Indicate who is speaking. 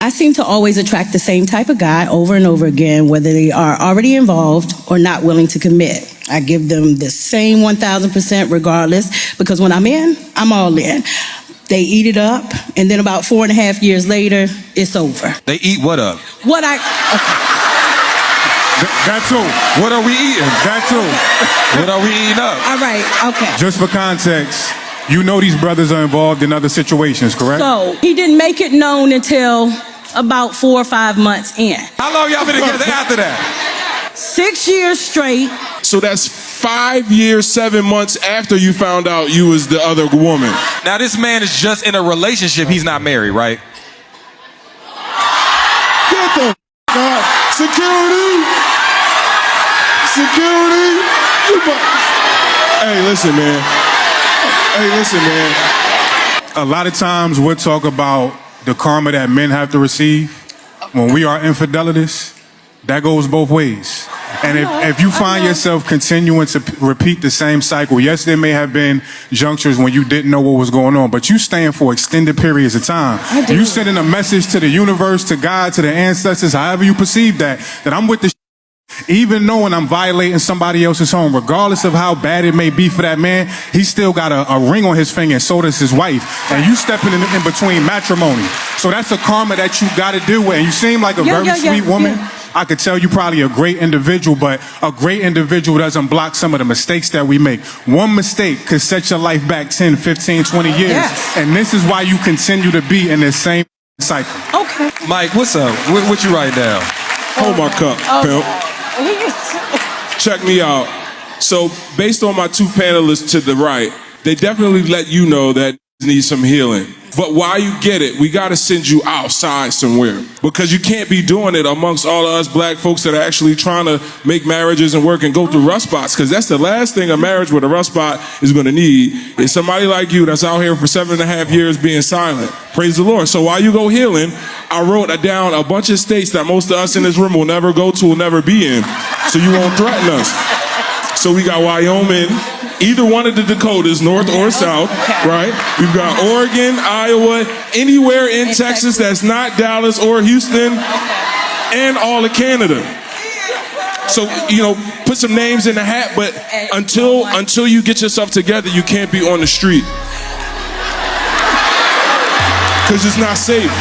Speaker 1: I seem to always attract the same type of guy over and over again, whether they are already involved or not willing to commit. I give them the same 1,000% regardless, because when I'm in, I'm all in. They eat it up, and then about 4.5 years later, it's over.
Speaker 2: They eat what up?
Speaker 1: Okay.
Speaker 3: That too.
Speaker 2: What are we eating?
Speaker 3: That too.
Speaker 2: What are we eating up?
Speaker 1: All right, okay.
Speaker 3: Just for context, you know these brothers are involved in other situations, correct?
Speaker 1: So, he didn't make it known until about 4 or 5 months in.
Speaker 2: How long y'all been together after that?
Speaker 1: 6 years straight.
Speaker 4: So that's 5 years, 7 months after you found out you was the other woman.
Speaker 2: Now this man is just in a relationship. He's not married, right?
Speaker 4: Get the out. Security. Security. Hey, listen, man. Hey, listen, man.
Speaker 3: A lot of times we'll talk about the karma that men have to receive when we are infidelities. That goes both ways. And if you find yourself continuing to repeat the same cycle, yes, there may have been junctures when you didn't know what was going on, but you staying for extended periods of time. You sending a message to the universe, to God, to the ancestors, however you perceive that I'm with the even knowing I'm violating somebody else's home, regardless of how bad it may be for that man, he still got a ring on his finger, and so does his wife. And you stepping in between matrimony. So that's a karma that you got to deal with. And you seem like a very sweet woman. Yeah. I could tell you probably a great individual, but a great individual doesn't block some of the mistakes that we make. One mistake could set your life back 10, 15, 20 years. Yes. And this is why you continue to be in this same cycle.
Speaker 1: Okay.
Speaker 2: Mike, what's up? What you write down?
Speaker 4: Hold my cup, pimp. Check me out. So based on my two panelists to the right, they definitely let you know that need some healing. But while you get it, we got to send you outside somewhere, because you can't be doing it amongst all of us black folks that are actually trying to make marriages and work and go through rust spots, because that's the last thing a marriage with a rust spot is going to need, is somebody like you that's out here for 7.5 years being silent. Praise the Lord. So while you go healing, I wrote down a bunch of states that most of us in this room will never go to, will never be in, so you won't threaten us. So we got Wyoming, either one of the Dakotas, north or south, right? We've got Oregon, Iowa, anywhere in Texas that's not Dallas or Houston, and all of Canada. So, put some names in the hat, but until you get yourself together, you can't be on the street, because it's not safe.